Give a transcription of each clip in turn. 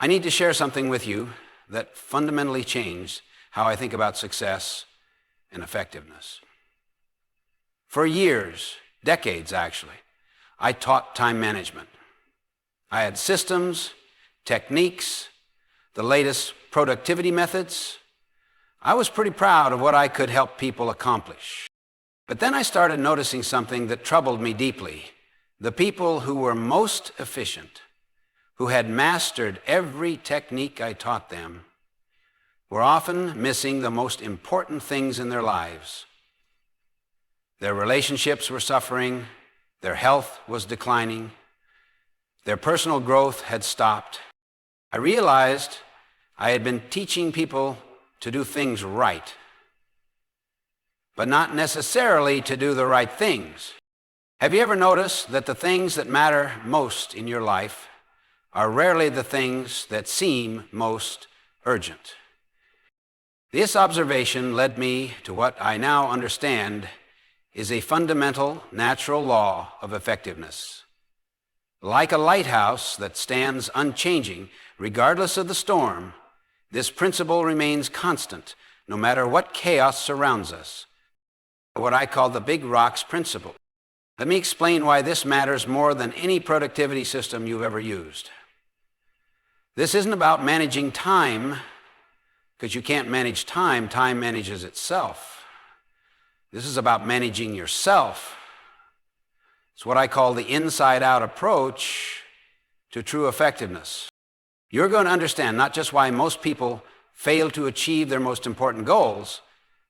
I need to share something with you that fundamentally changed how I think about success and effectiveness. For years, decades actually, I taught time management. I had systems, techniques, the latest productivity methods. I was pretty proud of what I could help people accomplish. But then I started noticing something that troubled me deeply. The people who were most efficient, who had mastered every technique I taught them, were often missing the most important things in their lives. Their relationships were suffering, their health was declining, their personal growth had stopped. I realized I had been teaching people to do things right, but not necessarily to do the right things. Have you ever noticed that the things that matter most in your life are rarely the things that seem most urgent? This observation led me to what I now understand is a fundamental natural law of effectiveness. Like a lighthouse that stands unchanging regardless of the storm, this principle remains constant no matter what chaos surrounds us. What I call the big rocks principle. Let me explain why this matters more than any productivity system you've ever used. This isn't about managing time, because you can't manage time, time manages itself. This is about managing yourself. It's what I call the inside-out approach to true effectiveness. You're going to understand not just why most people fail to achieve their most important goals,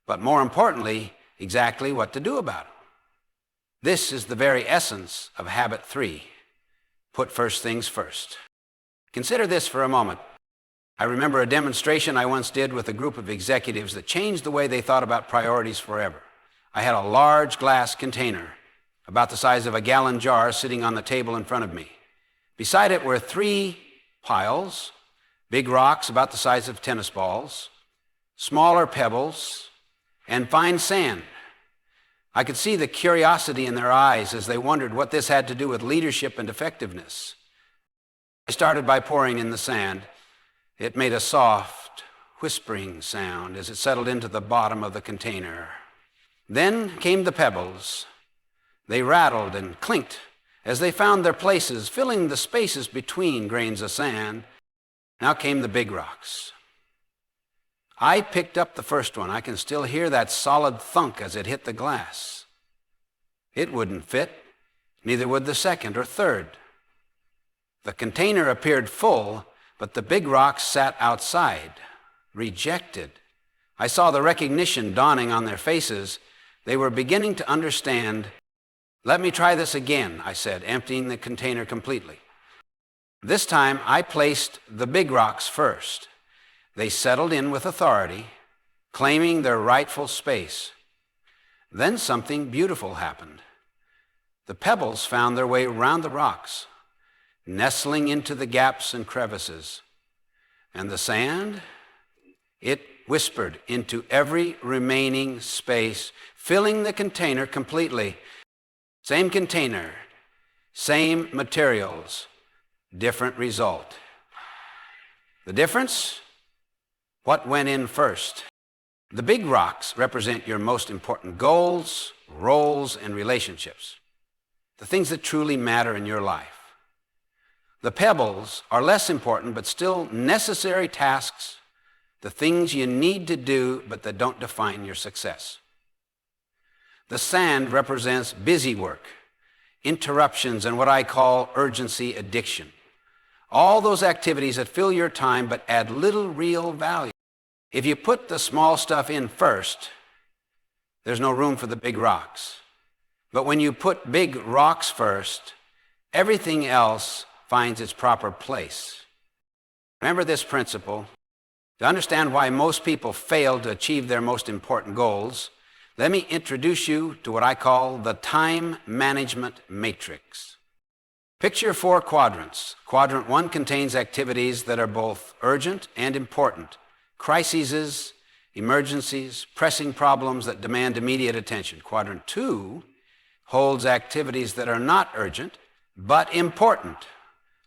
but more importantly, exactly what to do about it. This is the very essence of habit 3. Put first things first. Consider this for a moment. I remember a demonstration I once did with a group of executives that changed the way they thought about priorities forever. I had a large glass container, about the size of a gallon jar, sitting on the table in front of me. Beside it were 3 piles, big rocks about the size of tennis balls, smaller pebbles, and fine sand. I could see the curiosity in their eyes as they wondered what this had to do with leadership and effectiveness. I started by pouring in the sand. It made a soft, whispering sound as it settled into the bottom of the container. Then came the pebbles. They rattled and clinked as they found their places, filling the spaces between grains of sand. Now came the big rocks. I picked up the first one. I can still hear that solid thunk as it hit the glass. It wouldn't fit, neither would the second or third. The container appeared full, but the big rocks sat outside, rejected. I saw the recognition dawning on their faces. They were beginning to understand. "Let me try this again," I said, emptying the container completely. This time, I placed the big rocks first. They settled in with authority, claiming their rightful space. Then something beautiful happened. The pebbles found their way around the rocks, nestling into the gaps and crevices. And the sand, it whispered into every remaining space, filling the container completely. Same container, same materials, different result. The difference? What went in first? The big rocks represent your most important goals, roles, and relationships, the things that truly matter in your life. The pebbles are less important but still necessary tasks, the things you need to do but that don't define your success. The sand represents busy work, interruptions, and what I call urgency addiction. All those activities that fill your time but add little real value. If you put the small stuff in first, there's no room for the big rocks. But when you put big rocks first, everything else finds its proper place. Remember this principle. To understand why most people fail to achieve their most important goals, let me introduce you to what I call the time management matrix. Picture 4 quadrants. Quadrant 1 contains activities that are both urgent and important, crises, emergencies, pressing problems that demand immediate attention. Quadrant 2 holds activities that are not urgent but important,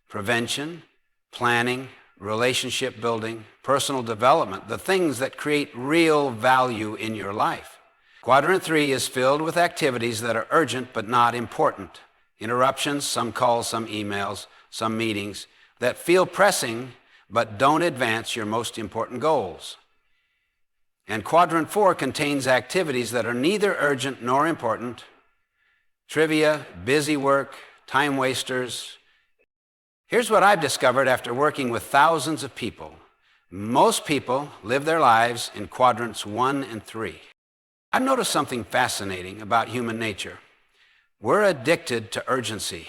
prevention, planning, relationship building, personal development, the things that create real value in your life. Quadrant 3 is filled with activities that are urgent but not important. Interruptions, some calls, some emails, some meetings that feel pressing but don't advance your most important goals. And Quadrant 4 contains activities that are neither urgent nor important. Trivia, busy work, time wasters. Here's what I've discovered after working with thousands of people. Most people live their lives in Quadrants 1 and 3. I've noticed something fascinating about human nature. We're addicted to urgency.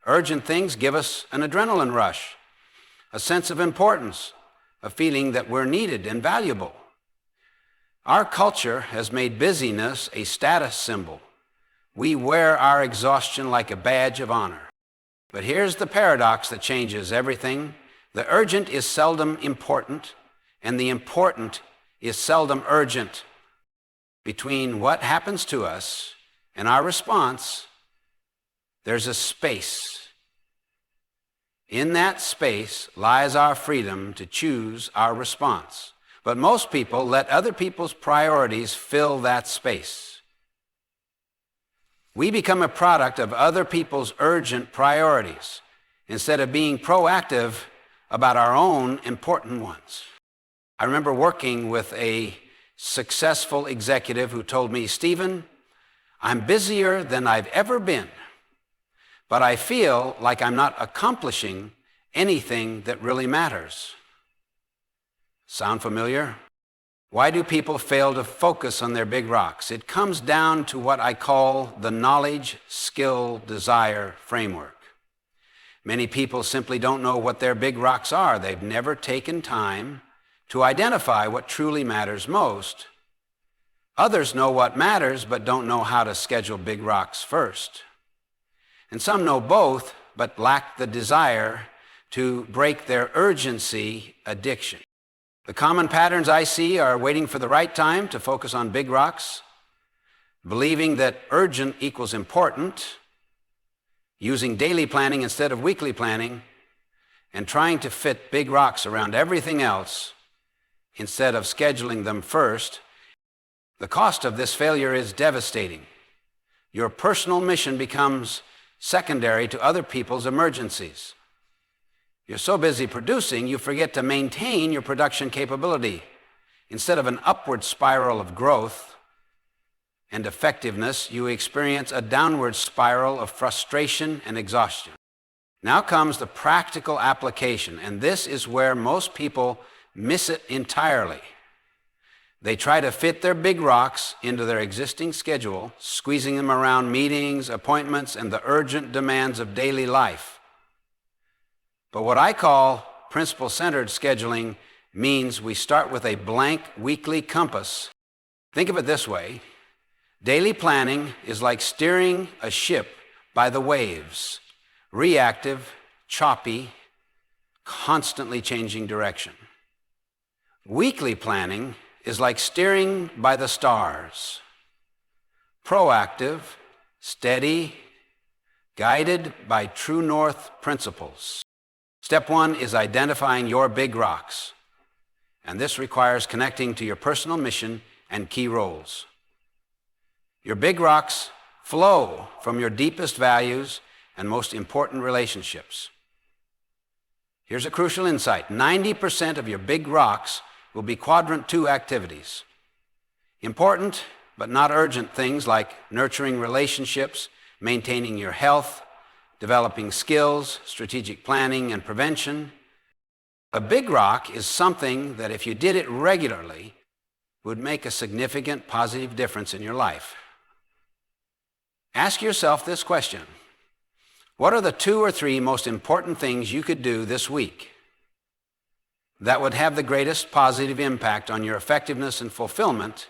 Urgent things give us an adrenaline rush, a sense of importance, a feeling that we're needed and valuable. Our culture has made busyness a status symbol. We wear our exhaustion like a badge of honor. But here's the paradox that changes everything. The urgent is seldom important, and the important is seldom urgent. Between what happens to us and our response, there's a space. In that space lies our freedom to choose our response. But most people let other people's priorities fill that space. We become a product of other people's urgent priorities instead of being proactive about our own important ones. I remember working with a successful executive who told me, "Stephen, I'm busier than I've ever been, but I feel like I'm not accomplishing anything that really matters." Sound familiar? Why do people fail to focus on their big rocks? It comes down to what I call the knowledge, skill, desire framework. Many people simply don't know what their big rocks are. They've never taken time to identify what truly matters most. Others know what matters but don't know how to schedule big rocks first. And some know both but lack the desire to break their urgency addiction. The common patterns I see are waiting for the right time to focus on big rocks, believing that urgent equals important, using daily planning instead of weekly planning, and trying to fit big rocks around everything else instead of scheduling them first. The cost of this failure is devastating. Your personal mission becomes secondary to other people's emergencies. You're so busy producing, you forget to maintain your production capability. Instead of an upward spiral of growth and effectiveness, you experience a downward spiral of frustration and exhaustion. Now comes the practical application, and this is where most people miss it entirely. They try to fit their big rocks into their existing schedule, squeezing them around meetings, appointments, and the urgent demands of daily life. But what I call principle-centered scheduling means we start with a blank weekly compass. Think of it this way. Daily planning is like steering a ship by the waves, reactive, choppy, constantly changing direction. Weekly planning is like steering by the stars, proactive, steady, guided by true north principles. Step 1 is identifying your big rocks, and this requires connecting to your personal mission and key roles. Your big rocks flow from your deepest values and most important relationships. Here's a crucial insight. 90% of your big rocks will be Quadrant 2 activities. Important but not urgent things like nurturing relationships, maintaining your health, developing skills, strategic planning, and prevention. A big rock is something that if you did it regularly would make a significant positive difference in your life. Ask yourself this question. What are the 2 or 3 most important things you could do this week that would have the greatest positive impact on your effectiveness and fulfillment?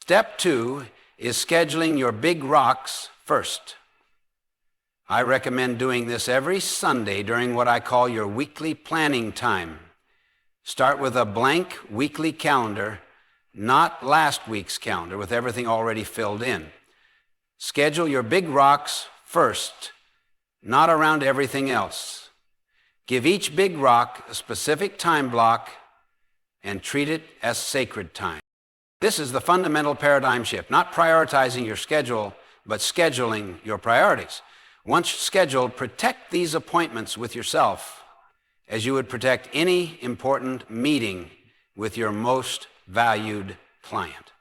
Step 2 is scheduling your big rocks first. I recommend doing this every Sunday during what I call your weekly planning time. Start with a blank weekly calendar, not last week's calendar with everything already filled in. Schedule your big rocks first, not around everything else. Give each big rock a specific time block and treat it as sacred time. This is the fundamental paradigm shift, not prioritizing your schedule, but scheduling your priorities. Once scheduled, protect these appointments with yourself as you would protect any important meeting with your most valued client.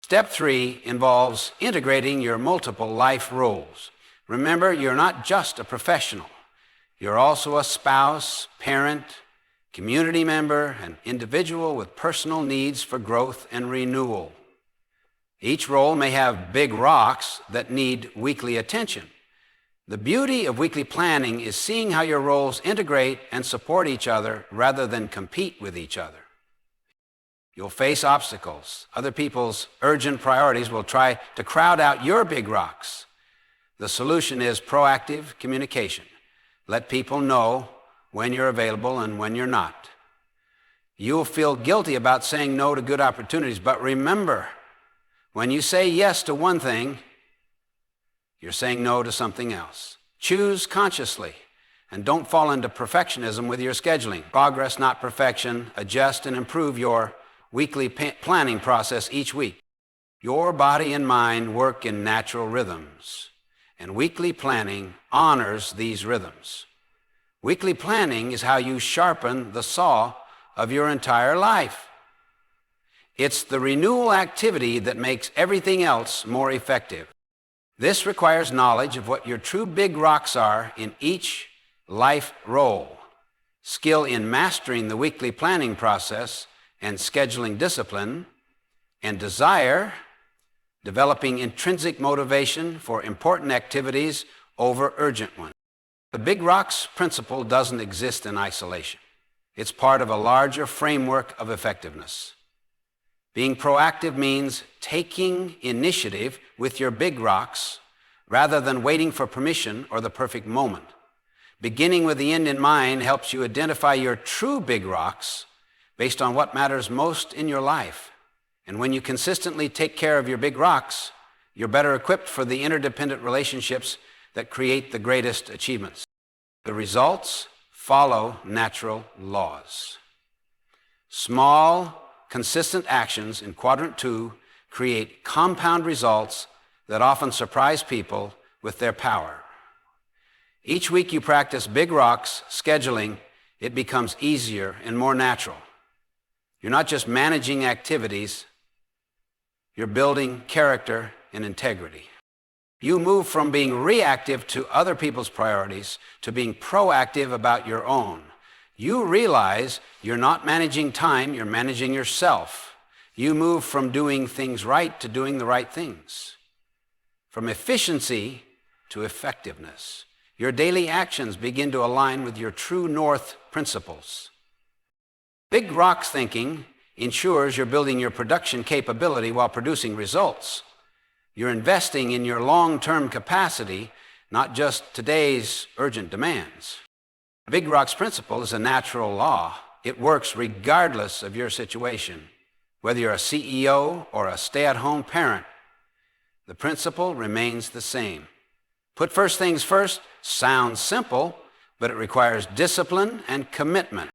Step 3 involves integrating your multiple life roles. Remember, you're not just a professional. You're also a spouse, parent, community member, an individual with personal needs for growth and renewal. Each role may have big rocks that need weekly attention. The beauty of weekly planning is seeing how your roles integrate and support each other rather than compete with each other. You'll face obstacles. Other people's urgent priorities will try to crowd out your big rocks. The solution is proactive communication. Let people know when you're available and when you're not. You'll feel guilty about saying no to good opportunities, but remember, when you say yes to one thing, you're saying no to something else. Choose consciously and don't fall into perfectionism with your scheduling. Progress, not perfection. Adjust and improve your weekly planning process each week. Your body and mind work in natural rhythms, and weekly planning honors these rhythms. Weekly planning is how you sharpen the saw of your entire life. It's the renewal activity that makes everything else more effective. This requires knowledge of what your true big rocks are in each life role, skill in mastering the weekly planning process and scheduling discipline, and desire, developing intrinsic motivation for important activities over urgent ones. The Big Rocks principle doesn't exist in isolation. It's part of a larger framework of effectiveness. Being proactive means taking initiative with your big rocks rather than waiting for permission or the perfect moment. Beginning with the end in mind helps you identify your true big rocks based on what matters most in your life. And when you consistently take care of your big rocks, you're better equipped for the interdependent relationships that create the greatest achievements. The results follow natural laws. Small, consistent actions in quadrant 2 create compound results that often surprise people with their power. Each week you practice big rocks scheduling, it becomes easier and more natural. You're not just managing activities, you're building character and integrity. You move from being reactive to other people's priorities to being proactive about your own. You realize you're not managing time, you're managing yourself. You move from doing things right to doing the right things. From efficiency to effectiveness. Your daily actions begin to align with your true north principles. Big rocks thinking ensures you're building your production capability while producing results. You're investing in your long-term capacity, not just today's urgent demands. The Big Rocks principle is a natural law. It works regardless of your situation. Whether you're a CEO or a stay-at-home parent, the principle remains the same. Put first things first sounds simple, but it requires discipline and commitment.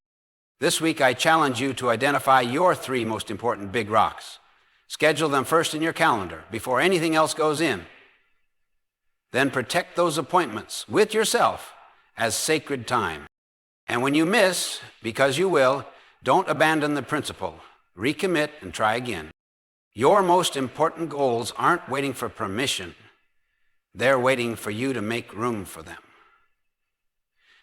This week, I challenge you to identify your 3 most important big rocks. Schedule them first in your calendar before anything else goes in. Then protect those appointments with yourself as sacred time. And when you miss, because you will, don't abandon the principle. Recommit and try again. Your most important goals aren't waiting for permission. They're waiting for you to make room for them.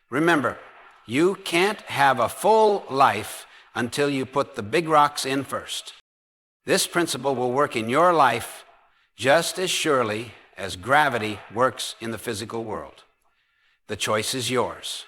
Remember, you can't have a full life until you put the big rocks in first. This principle will work in your life just as surely as gravity works in the physical world. The choice is yours.